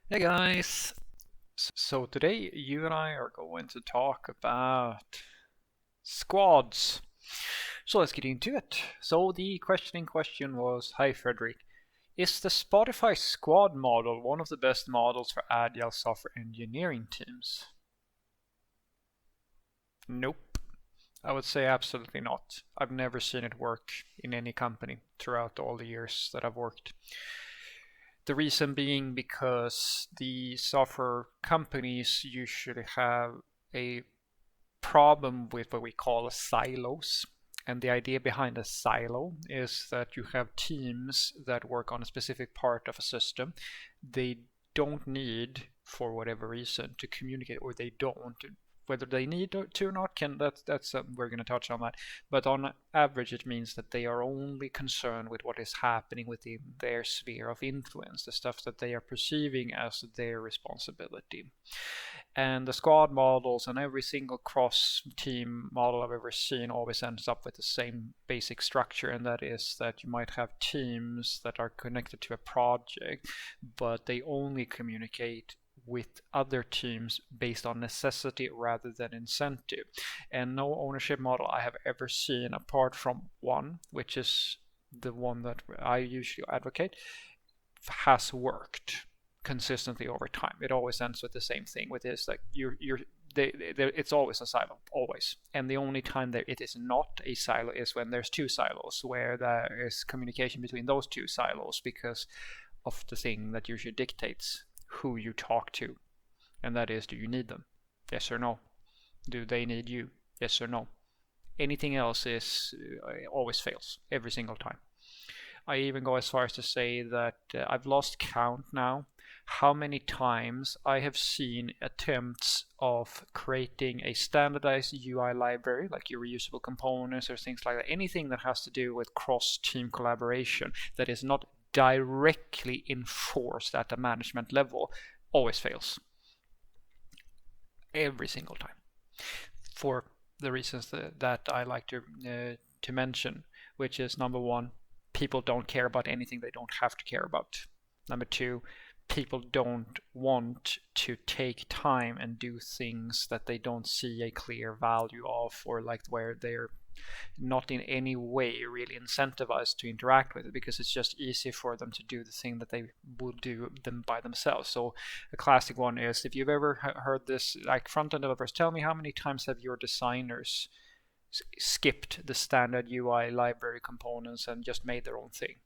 Hey guys! So today you and I are going to talk about squads. So let's get into it. So the question in question was, hi Frederick, is the Spotify squad model one of the best models for agile software engineering teams? Nope. I would say absolutely not. I've never seen it work in any company throughout all the years that I've worked. The reason being because the software companies usually have a problem with what we call silos. And the idea behind a silo is that you have teams that work on a specific part of a system. They don't need, for whatever reason, to communicate, or they don't. Whether they need to or not, that's we're going to touch on that. But on average, it means that they are only concerned with what is happening within their sphere of influence, the stuff that they are perceiving as their responsibility. And the squad models and every single cross team model I've ever seen always ends up with the same basic structure, and that is that you might have teams that are connected to a project, but they only communicate with other teams based on necessity rather than incentive. And no ownership model I have ever seen, apart from one, which is the one that I usually advocate, has worked consistently over time. It always ends with the same thing, with this like it's always a silo, always. And the only time that it is not a silo is when there's two silos, where there is communication between those two silos because of the thing that usually dictates who you talk to, and that is, do you need them? Yes or no? Do they need you? Yes or no? Anything else is always fails every single time. I even go as far as to say that I've lost count now how many times I have seen attempts of creating a standardized UI library, like your reusable components or things like that, anything that has to do with cross-team collaboration that is not directly enforced at the management level, always fails. Every single time. For the reasons that I like to mention, which is number one, people don't care about anything they don't have to care about. Number two, people don't want to take time and do things that they don't see a clear value of, or like where they're not in any way really incentivized to interact with it, because it's just easy for them to do the thing that they would do them by themselves. So a classic one is, if you've ever heard this, like front-end developers, tell me how many times have your designers skipped the standard UI library components and just made their own thing?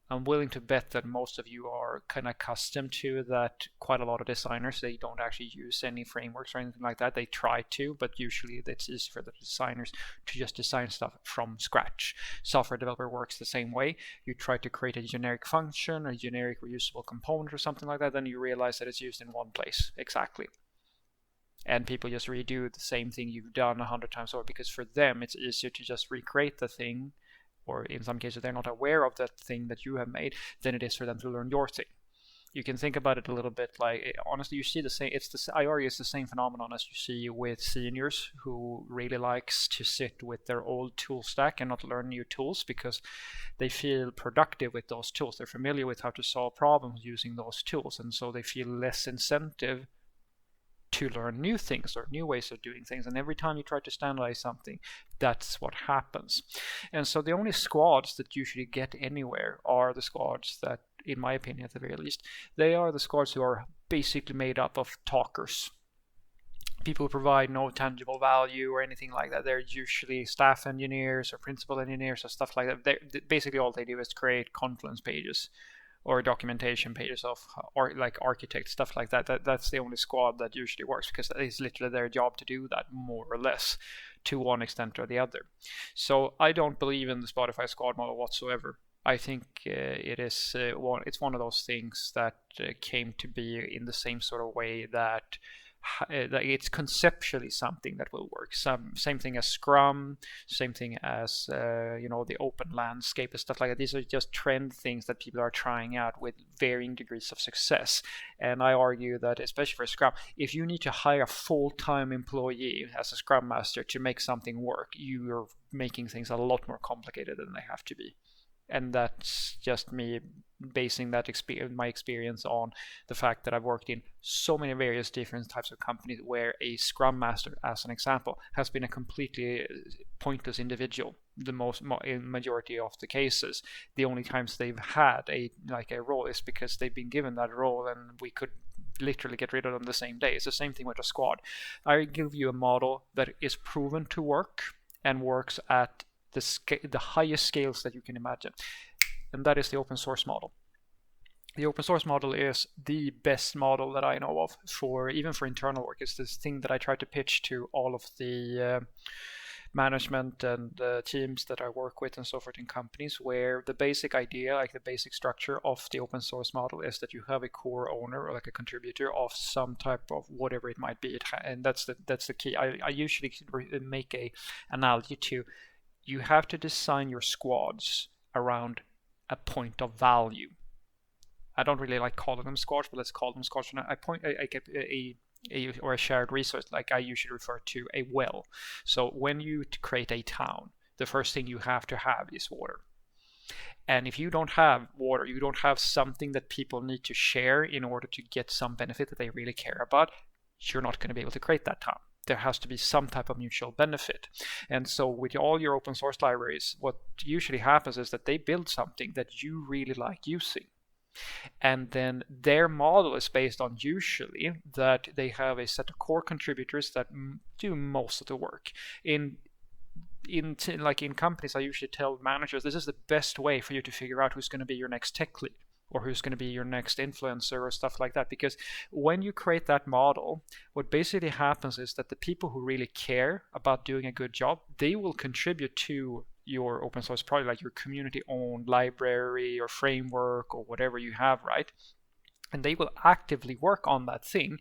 I'm willing to bet that most of you are kind of accustomed to that. Quite a lot of designers, they don't actually use any frameworks or anything like that. They try to, but usually it's easy for the designers to just design stuff from scratch. Software developer works the same way. You try to create a generic function, a generic reusable component or something like that, then you realize that it's used in one place exactly, and people just redo the same thing you've done 100 times over, because for them it's easier to just recreate the thing, or in some cases they're not aware of that thing that you have made, than it is for them to learn your thing. You can think about it a little bit like, honestly, you see the same. I argue it's the same phenomenon as you see with seniors who really likes to sit with their old tool stack and not learn new tools because they feel productive with those tools. They're familiar with how to solve problems using those tools, and so they feel less incentive to learn new things or new ways of doing things. And every time you try to standardize something, that's what happens. And so the only squads that usually get anywhere are the squads that, in my opinion at the very least, they are the squads who are basically made up of talkers. People who provide no tangible value or anything like that. They're usually staff engineers or principal engineers or stuff like that. Basically all they do is create Confluence pages or documentation pages of, or like architect stuff like that's the only squad that usually works, because it's literally their job to do that, more or less, to one extent or the other. So I don't believe in the Spotify squad model whatsoever. I think it's one of those things that came to be in the same sort of way that it's conceptually something that will work. Same thing as Scrum, same thing as the open landscape and stuff like that. These are just trend things that people are trying out with varying degrees of success. And I argue that, especially for Scrum, if you need to hire a full-time employee as a Scrum Master to make something work, you're making things a lot more complicated than they have to be. And that's just me basing that my experience on the fact that I've worked in so many various different types of companies where a scrum master, as an example, has been a completely pointless individual in majority of the cases. The only times they've had a role is because they've been given that role, and we could literally get rid of them the same day. It's the same thing with a squad. I give you a model that is proven to work and works at the highest scales that you can imagine, and that is the open source model. The open source model is the best model that I know of even for internal work. It's this thing that I try to pitch to all of the management and teams that I work with and so forth in companies, where the basic idea, like the basic structure of the open source model, is that you have a core owner or like a contributor of some type of whatever it might be, and that's the key. I usually make a analogy to, you have to design your squads around a point of value. I don't really like calling them squads, but let's call them squads. I get a shared resource, like I usually refer to a well. So when you create a town, the first thing you have to have is water. And if you don't have water, you don't have something that people need to share in order to get some benefit that they really care about, you're not going to be able to create that town. There has to be some type of mutual benefit. And so with all your open source libraries, what usually happens is that they build something that you really like using. And then their model is based on usually that they have a set of core contributors that do most of the work. In companies, I usually tell managers, this is the best way for you to figure out who's going to be your next tech lead, or who's going to be your next influencer or stuff like that. Because when you create that model, what basically happens is that the people who really care about doing a good job, they will contribute to your open source project, like your community owned library or framework or whatever you have, right? And they will actively work on that thing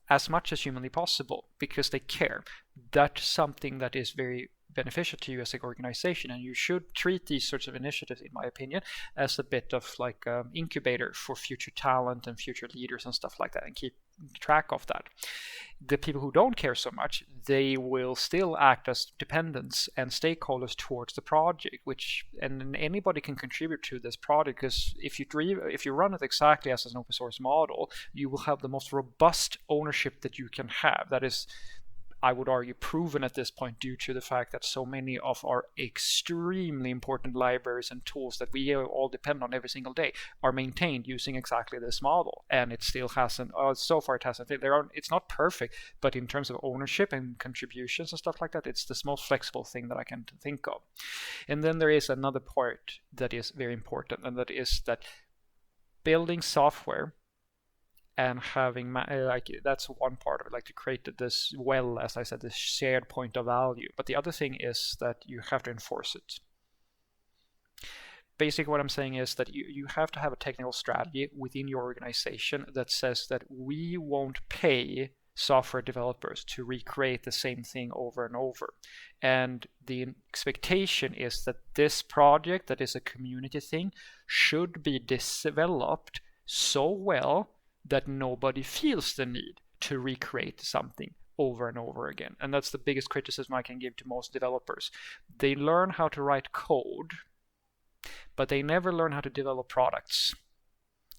as much as humanly possible because they care. That's something that is very beneficial to you as an organization, and you should treat these sorts of initiatives, in my opinion, as a bit of like incubator for future talent and future leaders and stuff like that, and keep track of that. The people who don't care so much, they will still act as dependents and stakeholders towards the project, and anybody can contribute to this project, because if you run it exactly as an open source model, you will have the most robust ownership that you can have. That is, I would argue, proven at this point due to the fact that so many of our extremely important libraries and tools that we all depend on every single day are maintained using exactly this model. And it still hasn't, so far it hasn't, it's not perfect, but in terms of ownership and contributions and stuff like that, it's the most flexible thing that I can think of. And then there is another part that is very important, and that is that building software and having that's one part of it, like to create this, well, as I said, this shared point of value. But the other thing is that you have to enforce it. Basically what I'm saying is that you have to have a technical strategy within your organization that says that we won't pay software developers to recreate the same thing over and over. And the expectation is that this project, that is a community thing, should be developed so well that nobody feels the need to recreate something over and over again. And that's the biggest criticism I can give to most developers. They learn how to write code, but they never learn how to develop products.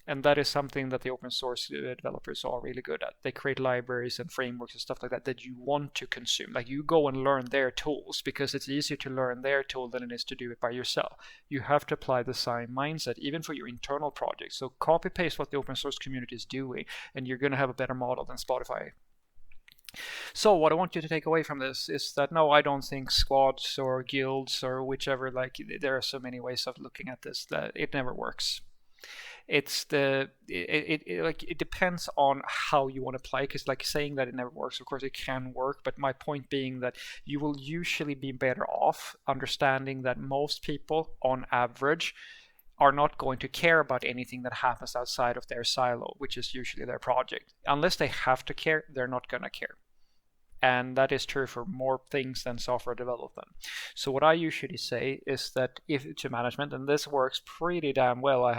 And that is something that the open source developers are really good at. They create libraries and frameworks and stuff like that you want to consume. Like, you go and learn their tools because it's easier to learn their tool than it is to do it by yourself. You have to apply the same mindset even for your internal projects. So copy paste what the open source community is doing, and you're going to have a better model than Spotify. So what I want you to take away from this is that no, I don't think squads or guilds or whichever, like, there are so many ways of looking at this that it never works. It depends on how you want to play, because like saying that it never works, of course it can work, but my point being that you will usually be better off understanding that most people on average are not going to care about anything that happens outside of their silo, which is usually their project. Unless they have to care, they're not going to care. And that is true for more things than software development. So what I usually say is that if to management, and this works pretty damn well,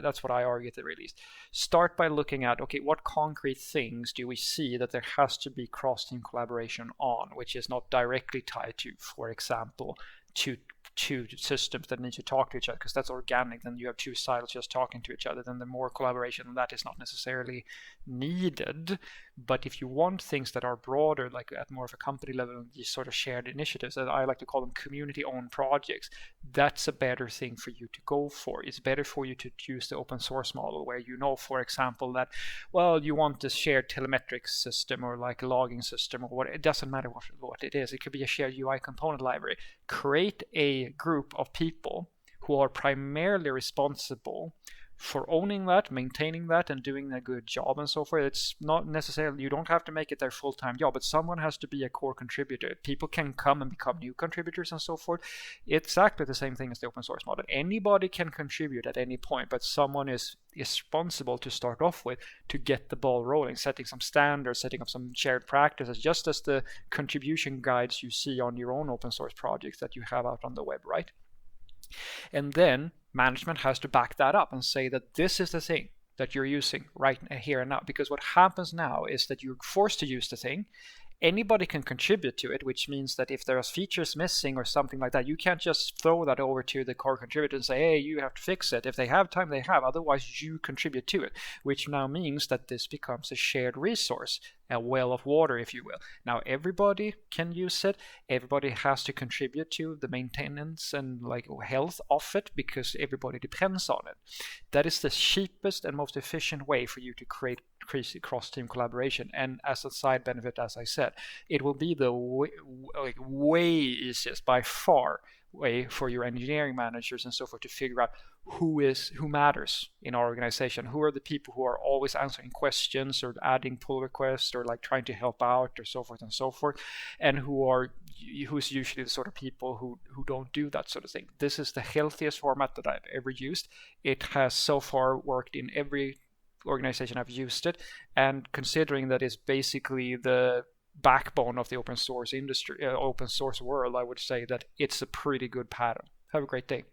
that's what I argue at the very least. Start by looking at, okay, what concrete things do we see that there has to be cross-team collaboration on, which is not directly tied to, for example, to two systems that need to talk to each other, because that's organic. Then you have two silos just talking to each other, then the more collaboration that is not necessarily needed. But if you want things that are broader, like at more of a company level, these sort of shared initiatives, that I like to call them community-owned projects, that's a better thing for you to go for. It's better for you to use the open source model, where you know, for example, that, well, you want this shared telemetrics system or like a logging system or what, it doesn't matter what it is. It could be a shared UI component library. Create a group of people who are primarily responsible for owning that, maintaining that, and doing a good job and so forth. It's not necessarily, you don't have to make it their full-time job, but someone has to be a core contributor. People can come and become new contributors and so forth. It's exactly the same thing as the open source model. Anybody can contribute at any point, but someone is responsible to start off with to get the ball rolling, setting some standards, setting up some shared practices, just as the contribution guides you see on your own open source projects that you have out on the web, right? And then management has to back that up and say that this is the thing that you're using right here and now. Because what happens now is that you're forced to use the thing. Anybody can contribute to it, which means that if there's features missing or something like that, you can't just throw that over to the core contributor and say, hey, you have to fix it. If they have time, they have. Otherwise, you contribute to it, which now means that this becomes a shared resource, a well of water, if you will. Now, everybody can use it. Everybody has to contribute to the maintenance and like health of it, because everybody depends on it. That is the cheapest and most efficient way for you to create cross-team collaboration. And as a side benefit, as I said, it will be the way easiest by far way for your engineering managers and so forth to figure out who matters in our organization, who are the people who are always answering questions or adding pull requests or like trying to help out or so forth and so forth, and who's usually the sort of people who don't do that sort of thing. This is the healthiest format that I've ever used. It has so far worked in every organization I've used it, and considering that it's basically the backbone of the open source industry, open source world, I would say that it's a pretty good pattern. Have a great day.